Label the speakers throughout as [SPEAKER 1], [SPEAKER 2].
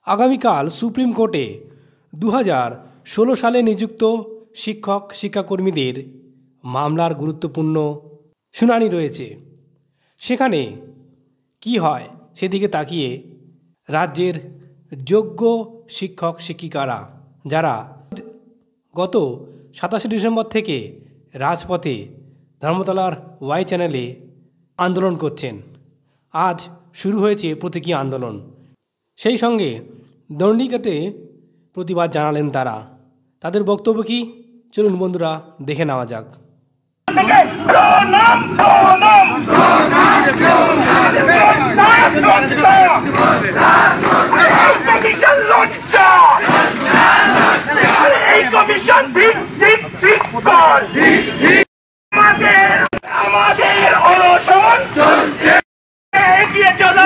[SPEAKER 1] আগামীকাল সুপ্রিম কোর্টে 2016 সালে নিযুক্ত শিক্ষক শিক্ষাকর্মীদের মামলার গুরুত্বপূর্ণ শুনানি রয়েছে। সেখানে কি হয় সেদিকে তাকিয়ে রাজ্যের যোগ্য শিক্ষক শিক্ষিকারা যারা গত 27 ডিসেম্বর থেকে রাজপথে ধর্মতলার ওয়াই চ্যানেলে আন্দোলন করছেন। আজ শুরু হয়েছে প্রতীকী আন্দোলন। সেই সঙ্গে দণ্ডিঘাটে প্রতিবাদ জানালেন তারা। তাদের বক্তব্য কি চলুন বন্ধুরা দেখে নেওয়া যাক।
[SPEAKER 2] আমাদের অনশন চলছে, এগিয়ে চলো।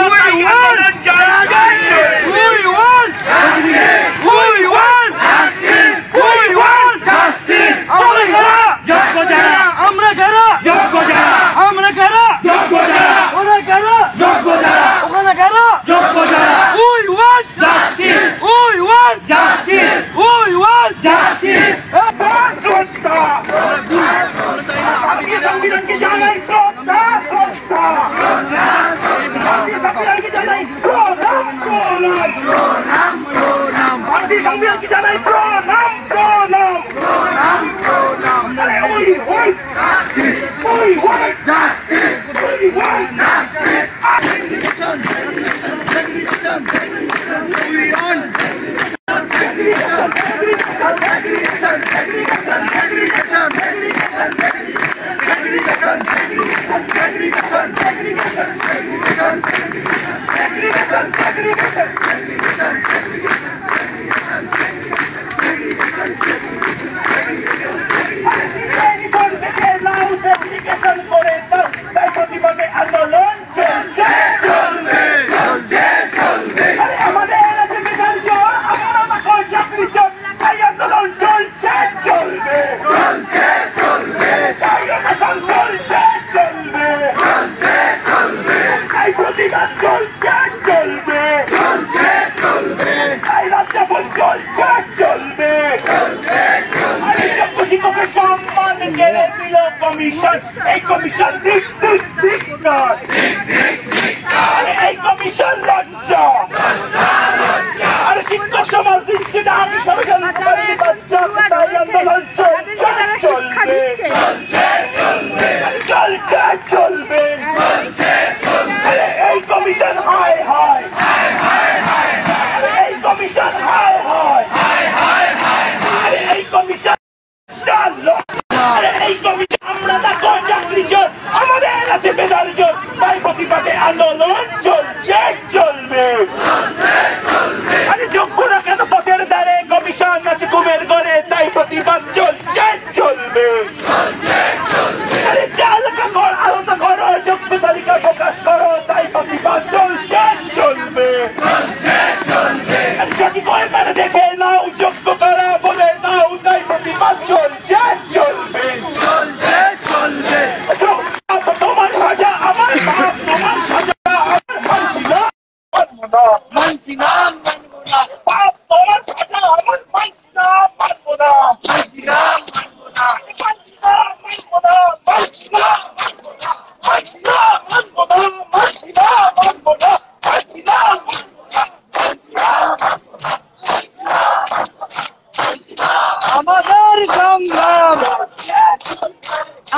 [SPEAKER 2] আন্দোলন চলছে, চলবে। যোগ্যরা কেন পথের দ্বারে, কমিশন আছে কুমের গড়ে, তাই প্রতিবাদ চলছে, চলবে। চালকা কর, আহত করো, যোগ্য তালিকা প্রকাশ করো, তাই প্রতিবাদ চলছে, চলবে। যদি কয়েকবার দেখে নাও, যোগ্য করা বলে দাও, তাই প্রতিবাদ চলছে, চলবে। তোমার সাজা আমার বাপ, তোমার সাজা আমার মানছি না, মানছি না, মানবো না। বাপ তোমার সাজা আমার মানছি না, মানবো না, মানছি না, মানবো না, মানছি না, মানবো না, মানছি না, মানবো না, মানছি না, মানবো না, মানছি না, মানবো না, মানছি না, আমাদের সংগ্রাম,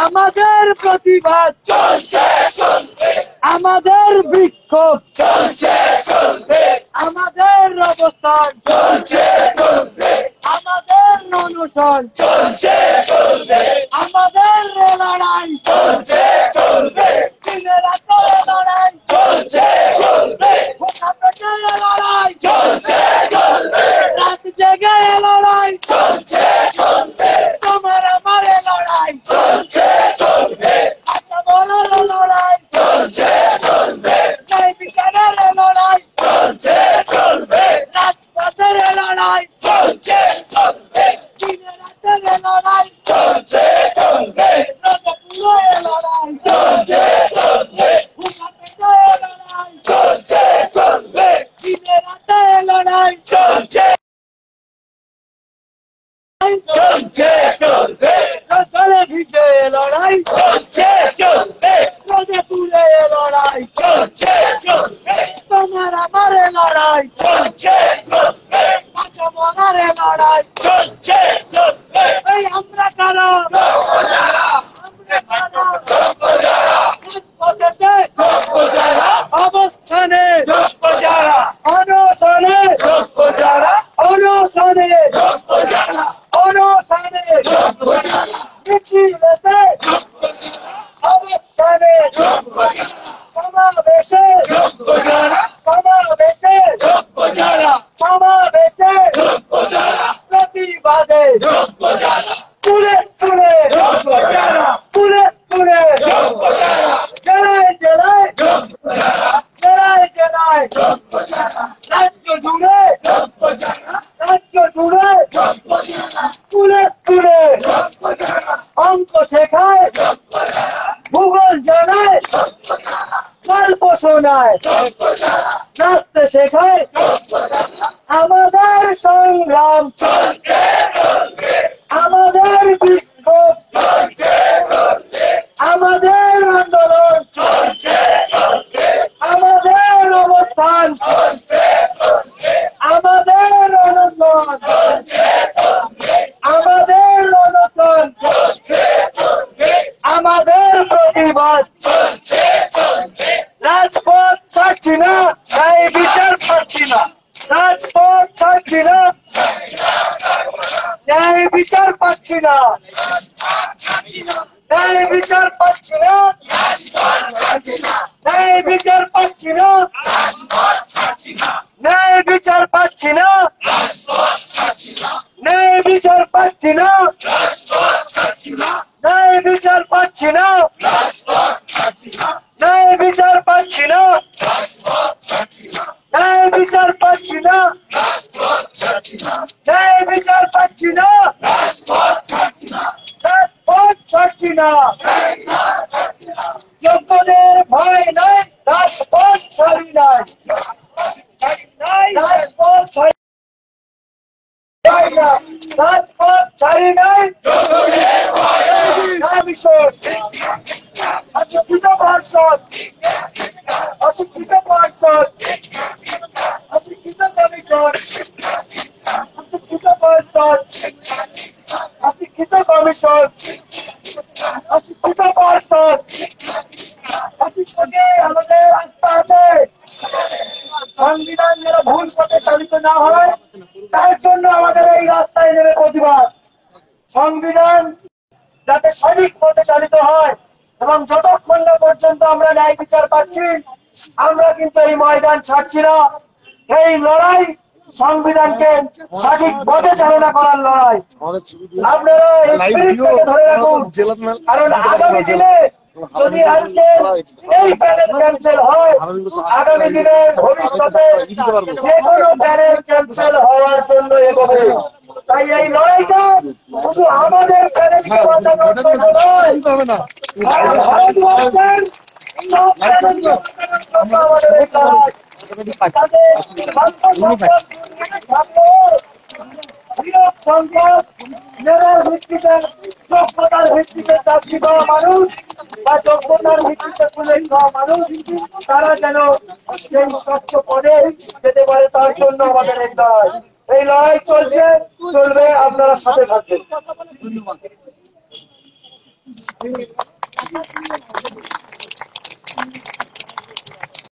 [SPEAKER 2] আমাদের প্রতিবাদ চলছে, চলবে। আমাদের বিক্ষোভ চলছে, চলবে। আমাদের অবস্থান চলছে, চলবে। আমাদের অনশন চলছে, চলবে। আমাদের লড়াই চলছে, চলবে। দিনের রাতে লড়াই চলছে, চলবে। লড়াই চলছে, চলবে। রাত জেগে লড়াই চলছে, চলবে। তোমার আমার লড়াই চলছে, চলবে। আশা বলার লড়াই চলছে, চলবে। ন্যায় বিচারের লড়াই চলছে, চলবে। রাজপথের লড়াই চলছে, চলবে। দিনে রাতের লড়াই চলছে, চলবে। রজপুরের লড়াই চলছে, চলবে। লড়াই চলছে, চলবে। লড়াই চলছে চলবে, রোদে পুড়ে লড়াই চলছে চলবে, তোমার আমার লড়াই চলছে চলবে, বাঁচা মরার লড়াই চলছে চলবে। এই আমরা কারা? অবস্থানে অনশনে অনশনে অনশনে মিছিলেতে অবস্থানে সমাবেশে সমাবেশে সমাবেশে প্রতিবাদে তুলে তুলে তুলে তুলে জেলায় জেলায় জেলায় জেলায় রাজ্য জুড়ে রাজ্য জুড়ে তুলে তুলে অঙ্ক শেখায় ভূগোল জানায় গল্প শোনায় নাচতে শেখায় আমাদের সংগ্রাম আমাদের বিক্ষোভ আমাদের আন্দোলন আমাদের অবস্থান আমাদের অনশন আমাদের অনশন আমাদের প্রতিবাদ রাজপথ ছাড়ছি না, ন্যায় বিচার পাচ্ছি না, রাজপথ ছাড়ছি না, ন্যায় বিচার পাচ্ছি না, ন্যায় বিচার পাচ্ছি না, ন্যায় বিচার পাচ্ছি না, ন্যায় বিচার পাচ্ছি না, ন্যায় বিচার পাচ্ছি না, ন্যায় বিচার পাচ্ছি না, ন্যায় বিচার পাচ্ছি না, ন্যায় বিচার পাচ্ছি না, ন্যায় বিচার পাচ্ছি না, রাজপথ ছাড়ছি না, যোগ্যদের ভয় নাই, রাজপথ ছাড়ি নাই, রাজপথ ছাড়ি না, রাজপথ ছাড়ি নাই, অশিক্ষিত পার্ষদ অশিক্ষিত পার্ষদ অশিক্ষিত কমিশন অশিক্ষিত পার্ষদ অশিক্ষিত কমিশন অশিক্ষিত পার্ষদ অশিক্ষকে আমাদের আস্থা আছে সংবিধান যেন ভুল পথে চালিত না হয় তার জন্য আমাদের এই রাস্তায় নেমে প্রতিবাদ। সংবিধান যাতে সঠিক পথে চালিত হয় এবং যতক্ষণ না পর্যন্ত আমরা ন্যায় বিচার পাচ্ছি আমরা কিন্তু এই ময়দান ছাড়ছি না। এই লড়াই সংবিধানকে সঠিক পথে চালনা করার লড়াই। আপনারা এই স্পিরিটটাকে ধরে রাখুন, কারণ আগামী দিনে যদি আজকে এই প্যানেল ক্যান্সেল হয় আগামী দিনে ভবিষ্যতে যে কোনো প্যানেল ক্যান্সেল হওয়ার জন্য এগোবে। তাই এই লড়াইটা শুধু আমাদের প্যানেলকে বাঁচানোর জন্য নয়, ভারতবর্ষের সব প্যানেলকে বাঁচানোর জন্য আমাদের এই লড়াই। তাদের বৃহৎ সংখ্যক মেধার ভিত্তিতে যোগ্যতার ভিত্তিতে চাকরি পাওয়া মানুষ বা যোগ্যতার ভিত্তিতে পুলিশ পাওয়া মানুষ তারা যেন সেই স্বচ্ছ পদে যেতে পারে তার জন্য আমাদের এই লড়াই। এই লড়াই চলছে, চলবে, আপনারা সাথে থাকবেন।